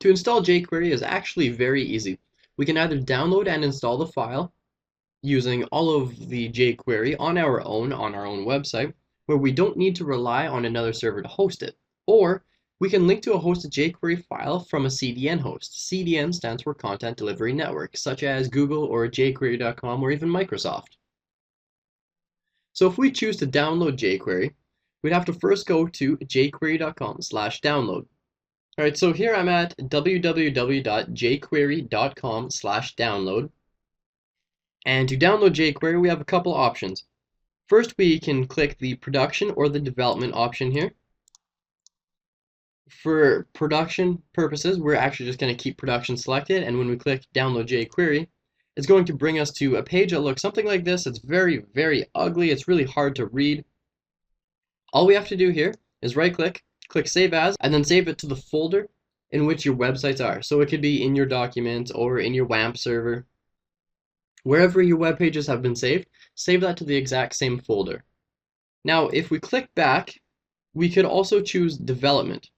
To install jQuery is actually very easy. We can either download and install the file using all of the jQuery on our own website, where we don't need to rely on another server to host it. Or we can link to a hosted jQuery file from a CDN host. CDN stands for Content Delivery Network, such as Google or jQuery.com or even Microsoft. So if we choose to download jQuery, we'd have to first go to jQuery.com/download. All right, so here I'm at www.jquery.com/download. And to download jQuery, we have a couple options. First, we can click the production or the development option here. For production purposes, we're actually just going to keep production selected, and when we click download jQuery, it's going to bring us to a page that looks something like this. It's very, very ugly. It's really hard to read. All we have to do here is right-click, click Save As, and then save it to the folder in which your websites are. So it could be in your documents or in your WAMP server. Wherever your web pages have been saved, save that to the exact same folder. Now, if we click back, we could also choose development.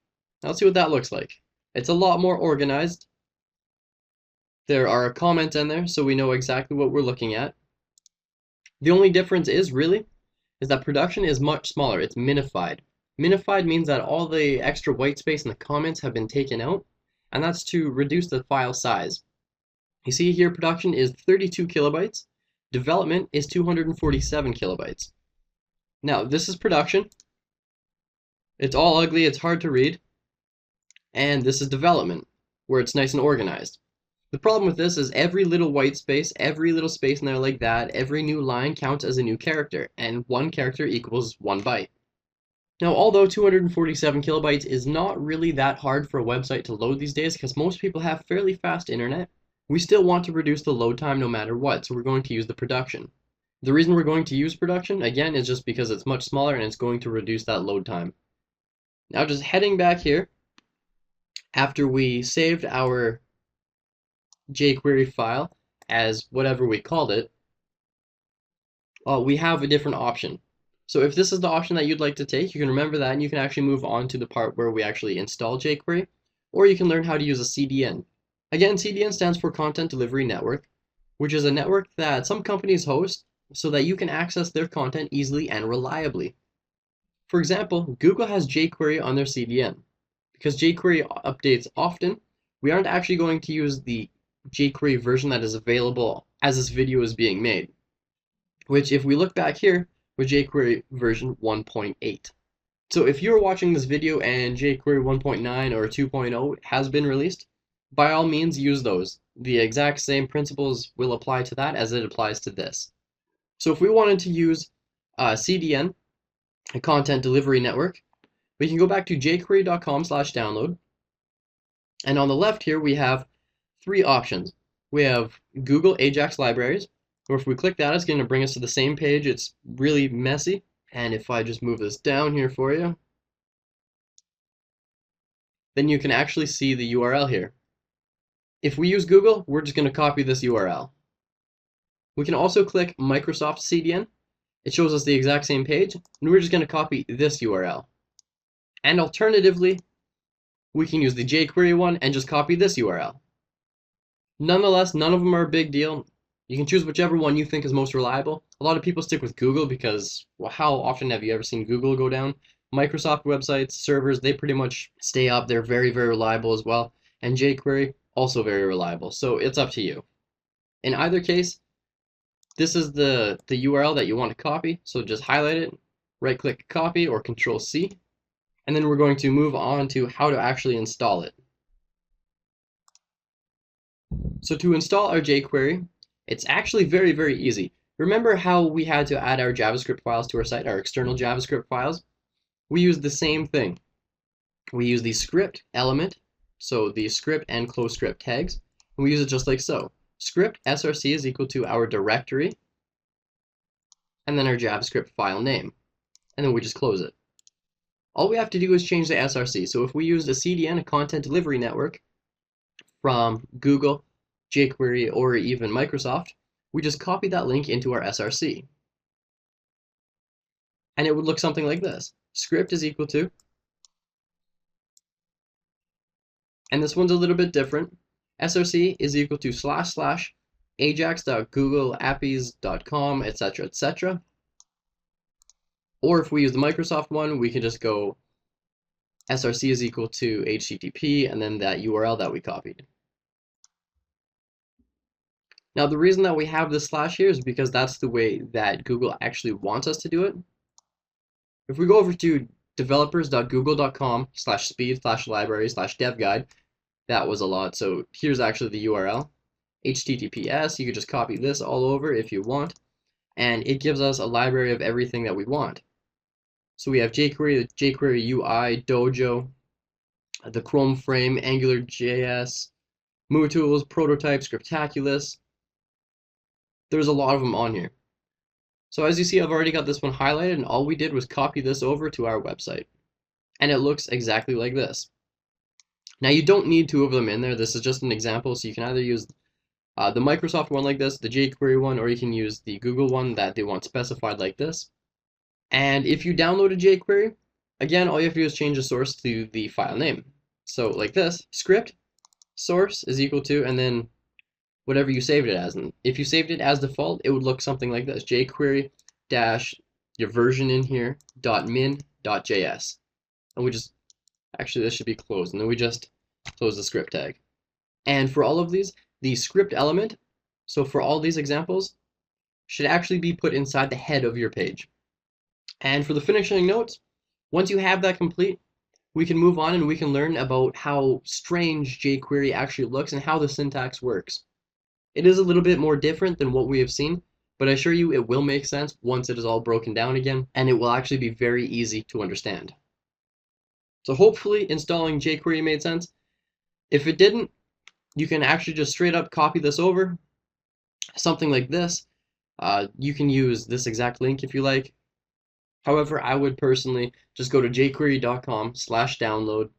Now, let's see what that looks like. It's a lot more organized. There are comments in there, so we know exactly what we're looking at. The only difference is that production is much smaller. It's minified. Minified means that all the extra white space in the comments have been taken out, and that's to reduce the file size. You see here, production is 32 kilobytes. Development is 247 kilobytes. Now, this is production. It's all ugly, it's hard to read. And this is development, where it's nice and organized. The problem with this is every little white space, every little space in there like that, every new line counts as a new character, and one character equals 1 byte. Now, although 247 kilobytes is not really that hard for a website to load these days, because most people have fairly fast internet, we still want to reduce the load time no matter what, so we're going to use the production. The reason we're going to use production, again, is just because it's much smaller and it's going to reduce that load time. Now, just heading back here, after we saved our jQuery file as whatever we called it, we have a different option. So if this is the option that you'd like to take, you can remember that and you can actually move on to the part where we actually install jQuery, or you can learn how to use a CDN. Again, CDN stands for Content Delivery Network, which is a network that some companies host so that you can access their content easily and reliably. For example, Google has jQuery on their CDN. Because jQuery updates often, we aren't actually going to use the jQuery version that is available as this video is being made, which if we look back here, was jQuery version 1.8. So if you're watching this video and jQuery 1.9 or 2.0 has been released, by all means use those. The exact same principles will apply to that as it applies to this. So if we wanted to use CDN, a content delivery network, we can go back to jQuery.com/download. And on the left here, we have 3 options. We have Google Ajax libraries, or if we click that, it's going to bring us to the same page. It's really messy. And if I just move this down here for you, then you can actually see the URL here. If we use Google, we're just going to copy this URL. We can also click Microsoft CDN. It shows us the exact same page, and we're just going to copy this URL. And alternatively, we can use the jQuery one and just copy this URL. Nonetheless, none of them are a big deal. You can choose whichever one you think is most reliable. A lot of people stick with Google because, well, how often have you ever seen Google go down? Microsoft websites, servers, they pretty much stay up. They're very, very reliable as well. And jQuery, also very reliable. So it's up to you. In either case, this is the URL that you want to copy. So just highlight it, right-click copy or Control-C. And then we're going to move on to how to actually install it. So to install our jQuery, it's actually very, very easy. Remember how we had to add our JavaScript files to our site, our external JavaScript files? We use the same thing. We use the script element, so the script and close script tags, and we use it just like so. Script src is equal to our directory, and then our JavaScript file name, and then we just close it. All we have to do is change the src. So if we used a CDN, a content delivery network, from Google, jQuery, or even Microsoft, we just copy that link into our src. And it would look something like this. Script is equal to, And this one's a little bit different. src is equal to / ajax.googleappies.com, etc., etc. Or if we use the Microsoft one, we can just go src is equal to http and then that URL that we copied. Now the reason that we have this slash here is because that's the way that Google actually wants us to do it. If we go over to developers.google.com/speed/library/devguide, that was a lot. So here's actually the URL. HTTPS, you could just copy this all over if you want, and it gives us a library of everything that we want. So we have jQuery, the jQuery UI, Dojo, the Chrome frame, AngularJS, MooTools, Prototype, Scriptaculous. There's a lot of them on here. So as you see, I've already got this one highlighted, and all we did was copy this over to our website. And it looks exactly like this. Now you don't need two of them in there. This is just an example, so you can either use the Microsoft one like this, the jQuery one, or you can use the Google one that they want specified like this. And if you download a jQuery, again, all you have to do is change the source to the file name. So like this, script source is equal to, and then whatever you saved it as. And if you saved it as default, it would look something like this: jQuery dash your version in here .min.js. And we just, actually this should be closed, and then we just close the script tag. And for all of these, the script element, so for all these examples, should actually be put inside the head of your page. And for the finishing notes, once you have that complete, we can move on and we can learn about how strange jQuery actually looks and how the syntax works. It is a little bit more different than what we have seen, but I assure you it will make sense once it is all broken down again, and it will actually be very easy to understand. So hopefully installing jQuery made sense. If it didn't, you can actually just straight up copy this over, something like this. You can use this exact link if you like. However, I would personally just go to jQuery.com/download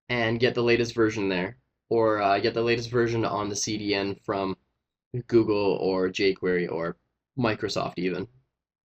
and get the latest version there, or get the latest version on the CDN from Google or jQuery or Microsoft even.